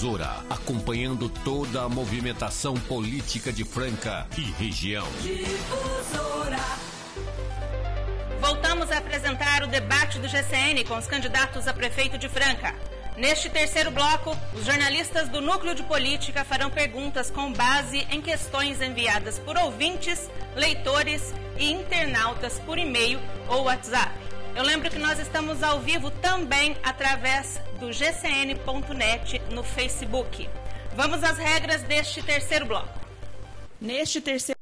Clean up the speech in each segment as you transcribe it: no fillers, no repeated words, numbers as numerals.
Difusora, acompanhando toda a movimentação política de Franca e região. Difusora. Voltamos a apresentar o debate do GCN com os candidatos a prefeito de Franca. Neste terceiro bloco, os jornalistas do Núcleo de Política farão perguntas com base em questões enviadas por ouvintes, leitores e internautas por e-mail ou WhatsApp. Eu lembro que nós estamos ao vivo também através do gcn.net no Facebook. Vamos às regras deste terceiro bloco. Neste terceiro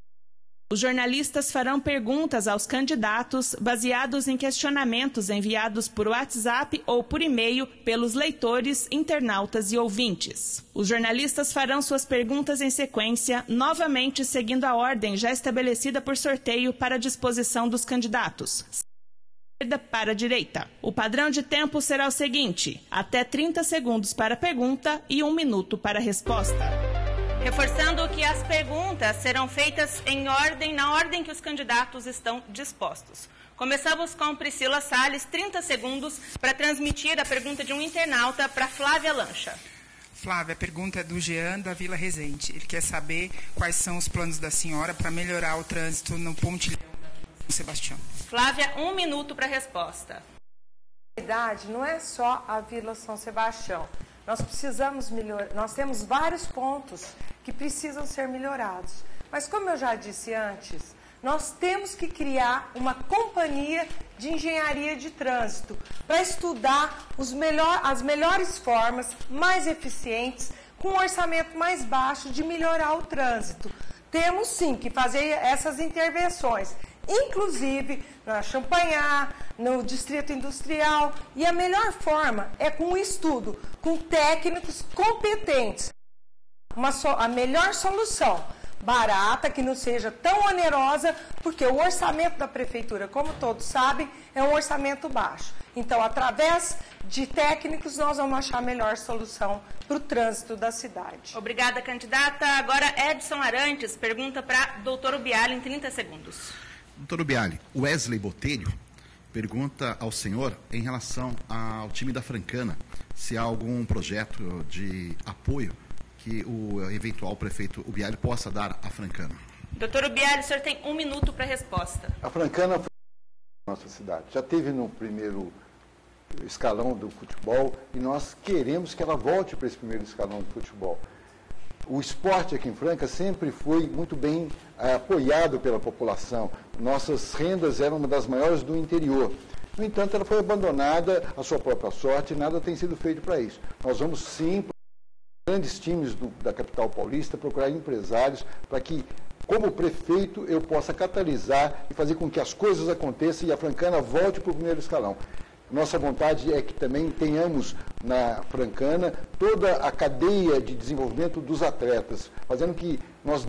os jornalistas farão perguntas aos candidatos baseados em questionamentos enviados por WhatsApp ou por e-mail pelos leitores, internautas e ouvintes. Os jornalistas farão suas perguntas em sequência, novamente seguindo a ordem já estabelecida por sorteio para a disposição dos candidatos. Para a direita. O padrão de tempo será o seguinte: até 30 segundos para a pergunta e 1 minuto para a resposta. Reforçando que as perguntas serão feitas na ordem que os candidatos estão dispostos. Começamos com Priscila Salles, 30 segundos para transmitir a pergunta de um internauta para Flávia Lancha. Flávia, a pergunta é do Jean, da Vila Resende. Ele quer saber quais são os planos da senhora para melhorar o trânsito no Pontilhão da São Sebastião. Flávia, 1 minuto para a resposta. Na verdade, não é só a Vila São Sebastião. Nós precisamos melhorar, nós temos vários pontos que precisam ser melhorados. Mas como eu já disse antes, nós temos que criar uma companhia de engenharia de trânsito para estudar as melhores formas, mais eficientes, com um orçamento mais baixo de melhorar o trânsito. Temos sim que fazer essas intervenções, inclusive na Champanhar, no Distrito Industrial, e a melhor forma é com o estudo, com técnicos competentes. A melhor solução, barata, que não seja tão onerosa, porque o orçamento da Prefeitura, como todos sabem, é um orçamento baixo. Então, através de técnicos, nós vamos achar a melhor solução para o trânsito da cidade. Obrigada, candidata. Agora, Edson Arantes pergunta para o doutor Ubiali em 30 segundos. Doutor Ubiali, Wesley Botelho pergunta ao senhor em relação ao time da Francana, se há algum projeto de apoio que o eventual prefeito Ubiali possa dar à Francana. Doutor Ubiali, o senhor tem 1 minuto para a resposta. A Francana foi a nossa cidade. Já teve no primeiro escalão do futebol e nós queremos que ela volte para esse primeiro escalão do futebol. O esporte aqui em Franca sempre foi muito bem apoiado pela população. Nossas rendas eram uma das maiores do interior. No entanto, ela foi abandonada à sua própria sorte e nada tem sido feito para isso. Nós vamos sim, grandes times da capital paulista, procurar empresários para que, como prefeito, eu possa catalisar e fazer com que as coisas aconteçam e a Francana volte para o primeiro escalão. Nossa vontade é que também tenhamos na Francana toda a cadeia de desenvolvimento dos atletas, fazendo que nós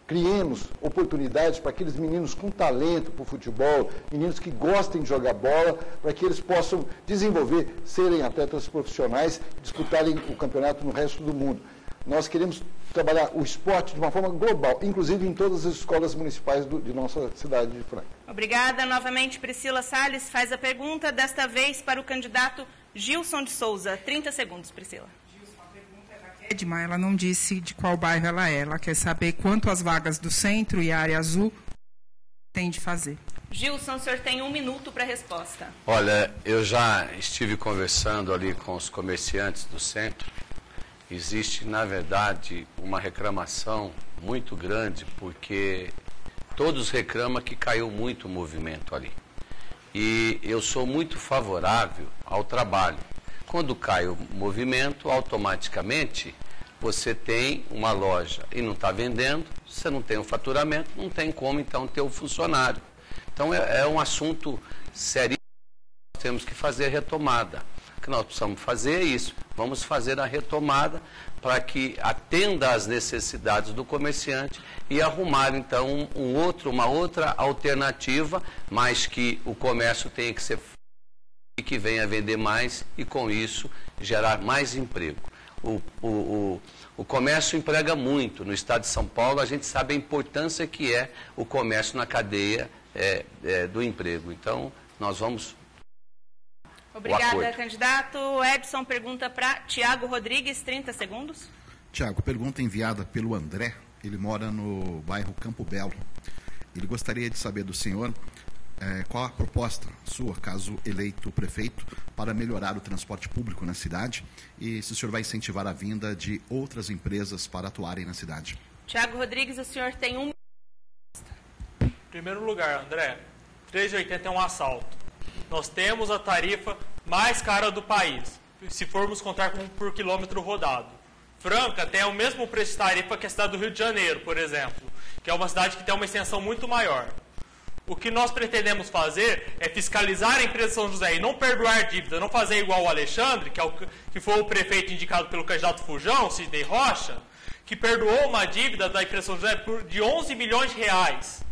criemos oportunidades para aqueles meninos com talento para o futebol, meninos que gostem de jogar bola, para que eles possam desenvolver, serem atletas profissionais e disputarem o campeonato no resto do mundo. Nós queremos trabalhar o esporte de uma forma global, inclusive em todas as escolas municipais de nossa cidade de Franca. Obrigada. Novamente, Priscila Salles faz a pergunta, desta vez para o candidato Gilson de Souza. 30 segundos, Priscila. Gilson, a pergunta é da Edma, ela não disse de qual bairro ela é. Ela quer saber quanto as vagas do centro e a área azul tem de fazer. Gilson, o senhor tem 1 minuto para a resposta. Olha, eu já estive conversando ali com os comerciantes do centro. Existe, na verdade, uma reclamação muito grande, porque todos reclamam que caiu muito o movimento ali. E eu sou muito favorável ao trabalho. Quando cai o movimento, automaticamente você tem uma loja e não está vendendo, você não tem o faturamento, não tem como então ter o funcionário. Então é um assunto sério, nós temos que fazer retomada. O que nós precisamos fazer é isso, vamos fazer a retomada para que atenda às necessidades do comerciante e arrumar então uma outra alternativa, mas que o comércio tenha que ser e que venha vender mais e com isso gerar mais emprego. O comércio emprega muito. No estado de São Paulo a gente sabe a importância que é o comércio na cadeia do emprego. Então nós vamos Obrigada, candidato. Edson pergunta para Tiago Rodrigues, 30 segundos. Tiago, pergunta enviada pelo André. Ele mora no bairro Campo Belo. Ele gostaria de saber do senhor qual a proposta sua, caso eleito prefeito, para melhorar o transporte público na cidade e se o senhor vai incentivar a vinda de outras empresas para atuarem na cidade. Tiago Rodrigues, o senhor tem um... Em primeiro lugar, André, 3,80 é um assalto. Nós temos a tarifa mais cara do país, se formos contar por quilômetro rodado. Franca tem o mesmo preço de tarifa que a cidade do Rio de Janeiro, por exemplo, que é uma cidade que tem uma extensão muito maior. O que nós pretendemos fazer é fiscalizar a empresa de São José e não perdoar dívida, não fazer igual o Alexandre, que foi o prefeito indicado pelo candidato Fujão, Sidney Rocha, que perdoou uma dívida da empresa São José de 11 milhões de reais.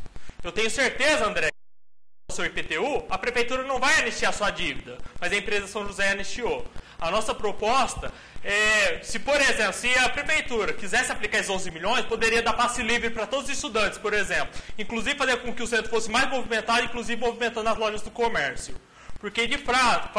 Eu tenho certeza, André, que o seu IPTU, a prefeitura não vai anistiar sua dívida, mas a empresa São José anistiou. A nossa proposta é, se por exemplo, se a prefeitura quisesse aplicar esses 11 milhões, poderia dar passe livre para todos os estudantes, por exemplo. Inclusive fazer com que o centro fosse mais movimentado, inclusive movimentando as lojas do comércio. Porque, de fato,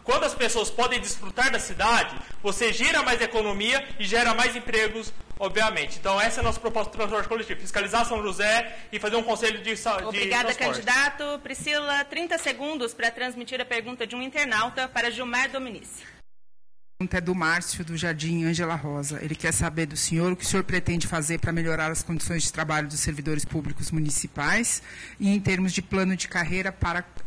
quando as pessoas podem desfrutar da cidade, você gira mais economia e gera mais empregos, obviamente. Então, essa é a nossa proposta de transporte coletivo. Fiscalizar São José e fazer um conselho de Obrigada, transporte. candidato. Priscila, 30 segundos para transmitir a pergunta de um internauta para Gilmar Dominici. A pergunta é do Márcio, do Jardim Ângela Rosa. Ele quer saber do senhor o que o senhor pretende fazer para melhorar as condições de trabalho dos servidores públicos municipais e em termos de plano de carreira,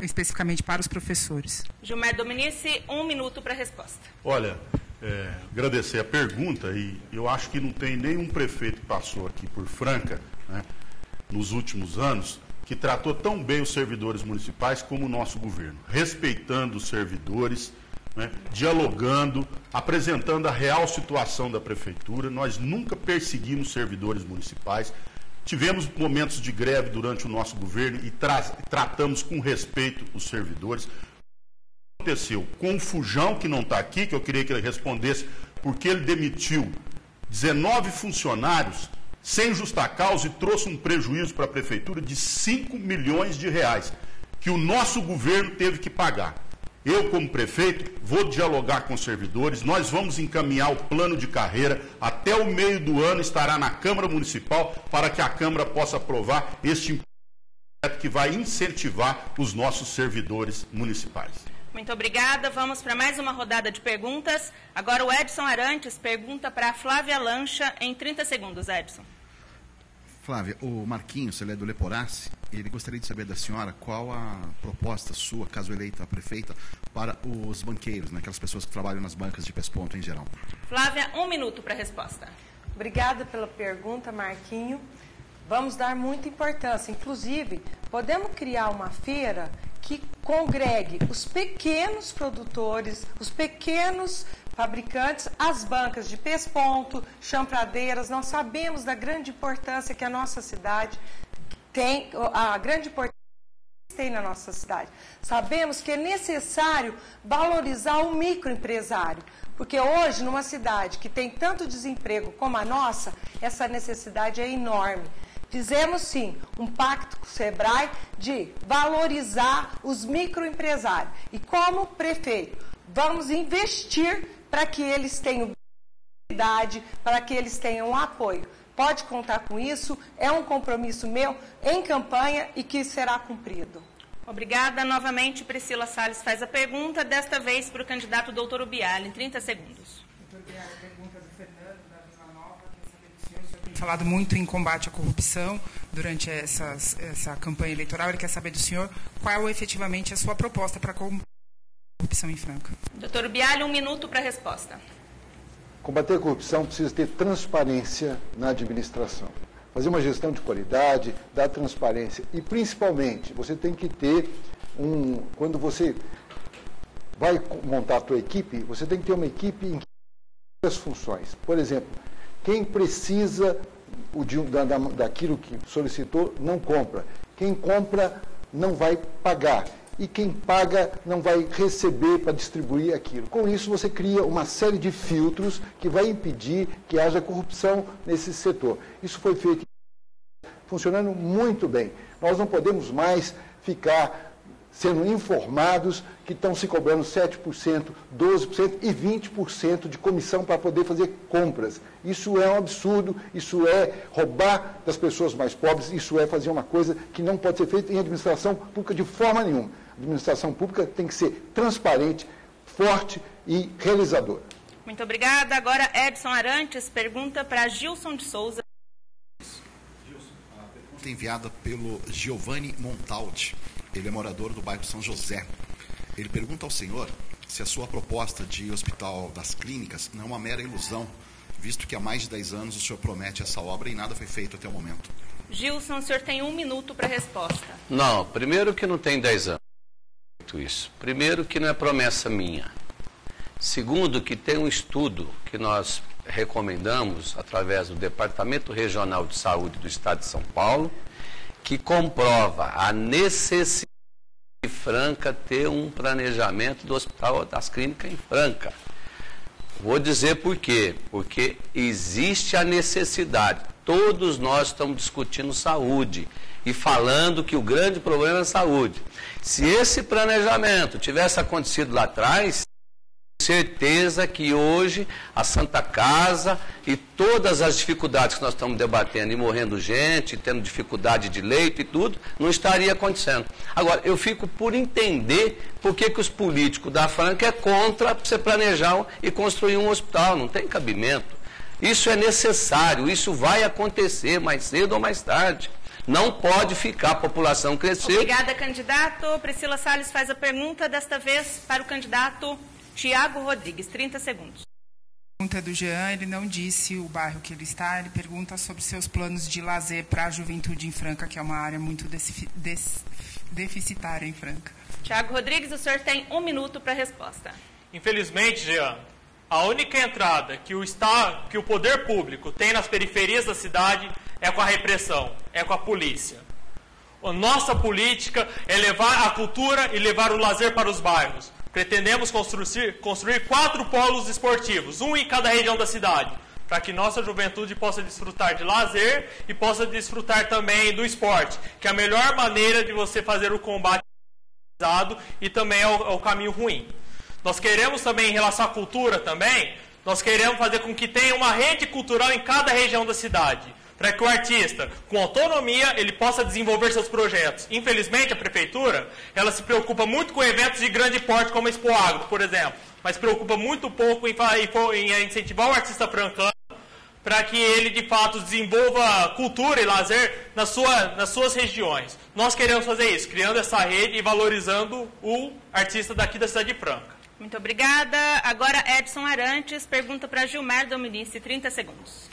especificamente para os professores. Gilmar Dominici, 1 minuto para a resposta. Olha, agradecer a pergunta, e eu acho que não tem nenhum prefeito que passou aqui por Franca, né, nos últimos anos, que tratou tão bem os servidores municipais como o nosso governo, respeitando os servidores, né, dialogando, apresentando a real situação da prefeitura. Nós nunca perseguimos servidores municipais, tivemos momentos de greve durante o nosso governo e tratamos com respeito os servidores. Aconteceu com o Fujão, que não está aqui, que eu queria que ele respondesse, porque ele demitiu 19 funcionários sem justa causa e trouxe um prejuízo para a prefeitura de 5 milhões de reais, que o nosso governo teve que pagar. Eu, como prefeito, vou dialogar com os servidores, nós vamos encaminhar o plano de carreira, até o meio do ano estará na Câmara Municipal, para que a Câmara possa aprovar este projeto que vai incentivar os nossos servidores municipais. Muito obrigada. Vamos para mais uma rodada de perguntas. Agora o Edson Arantes pergunta para a Flávia Lancha em 30 segundos. Edson. Flávia, o Marquinhos, ele é do Leporace, ele gostaria de saber da senhora qual a proposta sua, caso eleita a prefeita, para os banqueiros, né, aquelas pessoas que trabalham nas bancas de pesponto em geral. Flávia, 1 minuto para a resposta. Obrigada pela pergunta, Marquinho. Vamos dar muita importância. Inclusive, podemos criar uma feira que congregue os pequenos produtores, os pequenos fabricantes, as bancas de pesponto, champradeiras. Nós sabemos da grande importância que a nossa cidade tem, a grande importância que tem na nossa cidade. Sabemos que é necessário valorizar o microempresário, porque hoje, numa cidade que tem tanto desemprego como a nossa, essa necessidade é enorme. Fizemos, sim, um pacto com o SEBRAE de valorizar os microempresários. E como prefeito, vamos investir para que eles tenham visibilidade, para que eles tenham apoio. Pode contar com isso, é um compromisso meu em campanha e que será cumprido. Obrigada. Novamente, Priscila Salles faz a pergunta, desta vez para o candidato doutor Ubiali, em 30 segundos. Doutor Ubiali, a pergunta do Fernando, da Vila Nova, o senhor tem falado muito em combate à corrupção durante essa campanha eleitoral. Ele quer saber do senhor qual efetivamente é a sua proposta para combater a corrupção em Franca. Doutor Ubiali, 1 minuto para a resposta. Combater a corrupção precisa ter transparência na administração. Fazer uma gestão de qualidade, dar transparência. E, principalmente, você tem que ter quando você vai montar a tua equipe, você tem que ter uma equipe em várias funções. Por exemplo, quem precisa daquilo que solicitou, não compra. Quem compra, não vai pagar. E quem paga não vai receber para distribuir aquilo. Com isso, você cria uma série de filtros que vai impedir que haja corrupção nesse setor. Isso foi feito funcionando muito bem. Nós não podemos mais ficar sendo informados que estão se cobrando 7%, 12% e 20% de comissão para poder fazer compras. Isso é um absurdo, isso é roubar das pessoas mais pobres, isso é fazer uma coisa que não pode ser feita em administração pública de forma nenhuma. A administração pública tem que ser transparente, forte e realizadora. Muito obrigada. Agora, Edson Arantes pergunta para Gilson de Souza. A pergunta é enviada pelo Giovanni Montaldi. Ele é morador do bairro São José. Ele pergunta ao senhor se a sua proposta de Hospital das Clínicas não é uma mera ilusão, visto que há mais de 10 anos o senhor promete essa obra e nada foi feito até o momento. Gilson, o senhor tem 1 minuto para a resposta. Não, primeiro que não tem 10 anos. Isso. Primeiro que não é promessa minha. Segundo que tem um estudo que nós recomendamos através do Departamento Regional de Saúde do Estado de São Paulo, que comprova a necessidade de Franca ter um planejamento do Hospital das Clínicas em Franca. Vou dizer por quê. Porque existe a necessidade. Todos nós estamos discutindo saúde e falando que o grande problema é a saúde. Se esse planejamento tivesse acontecido lá atrás, certeza que hoje a Santa Casa e todas as dificuldades que nós estamos debatendo e morrendo gente, tendo dificuldade de leito e tudo, não estaria acontecendo. Agora, eu fico por entender por que os políticos da Franca é contra você planejar e construir um hospital, não tem cabimento. Isso é necessário, isso vai acontecer mais cedo ou mais tarde. Não pode ficar a população crescer. Obrigada, candidato. Priscila Salles faz a pergunta, desta vez para o candidato Tiago Rodrigues, 30 segundos. A pergunta é do Jean, ele não disse o bairro que ele está, ele pergunta sobre seus planos de lazer para a juventude em Franca, que é uma área muito deficitária em Franca. Tiago Rodrigues, o senhor tem 1 minuto para a resposta. Infelizmente, Jean, a única entrada que o poder público tem nas periferias da cidade é com a repressão, é com a polícia. A nossa política é levar a cultura e levar o lazer para os bairros. Pretendemos construir 4 polos esportivos, um em cada região da cidade, para que nossa juventude possa desfrutar de lazer e possa desfrutar também do esporte, que é a melhor maneira de você fazer o combate e também é o caminho ruim. Nós queremos também, em relação à cultura também, nós queremos fazer com que tenha uma rede cultural em cada região da cidade, para que o artista, com autonomia, ele possa desenvolver seus projetos. Infelizmente, a prefeitura, ela se preocupa muito com eventos de grande porte, como a Expo Agro, por exemplo, mas preocupa muito pouco em incentivar o artista francano para que ele, de fato, desenvolva cultura e lazer nas suas regiões. Nós queremos fazer isso, criando essa rede e valorizando o artista daqui da cidade de Franca. Muito obrigada. Agora, Edson Arantes pergunta para Gilmar Dominici, 30 segundos.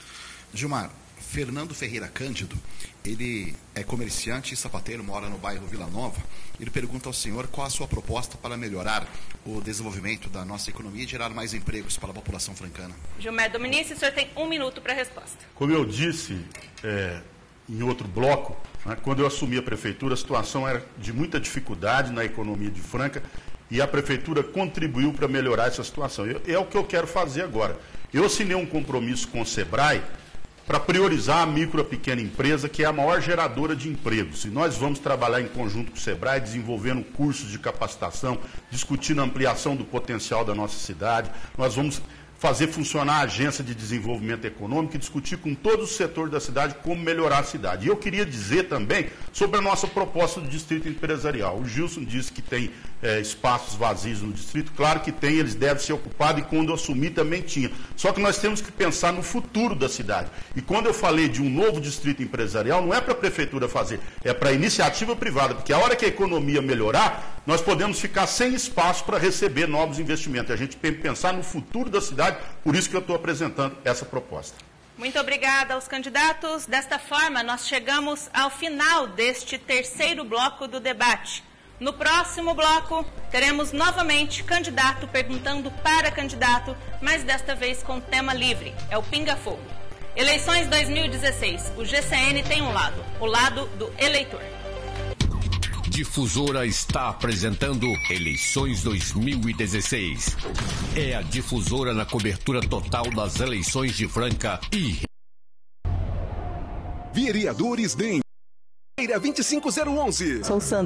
Gilmar, Fernando Ferreira Cândido, ele é comerciante e sapateiro, mora no bairro Vila Nova. Ele pergunta ao senhor qual a sua proposta para melhorar o desenvolvimento da nossa economia e gerar mais empregos para a população francana. Gilmar Dominici, o senhor tem 1 minuto para a resposta. Como eu disse em outro bloco, né, quando eu assumi a prefeitura, a situação era de muita dificuldade na economia de Franca e a prefeitura contribuiu para melhorar essa situação. É o que eu quero fazer agora. Eu assinei um compromisso com o SEBRAE para priorizar a micro e pequena empresa, que é a maior geradora de empregos. E nós vamos trabalhar em conjunto com o SEBRAE, desenvolvendo cursos de capacitação, discutindo a ampliação do potencial da nossa cidade. Nós vamos fazer funcionar a Agência de Desenvolvimento Econômico e discutir com todo o setor da cidade como melhorar a cidade. E eu queria dizer também sobre a nossa proposta do Distrito Empresarial. O Gilson disse que tem espaços vazios no distrito. Claro que tem, eles devem ser ocupados e quando eu assumi também tinha. Só que nós temos que pensar no futuro da cidade. E quando eu falei de um novo Distrito Empresarial, não é para a Prefeitura fazer, é para a iniciativa privada, porque a hora que a economia melhorar, nós podemos ficar sem espaço para receber novos investimentos. A gente tem que pensar no futuro da cidade, por isso que eu estou apresentando essa proposta. Muito obrigada aos candidatos. Desta forma, nós chegamos ao final deste 3º bloco do debate. No próximo bloco, teremos novamente candidato perguntando para candidato, mas desta vez com tema livre, é o Pinga Fogo. Eleições 2016, o GCN tem um lado, o lado do eleitor. Difusora está apresentando Eleições 2016. É a difusora na cobertura total das eleições de Franca e... Vereadores DEM 25011. Sou Sandra.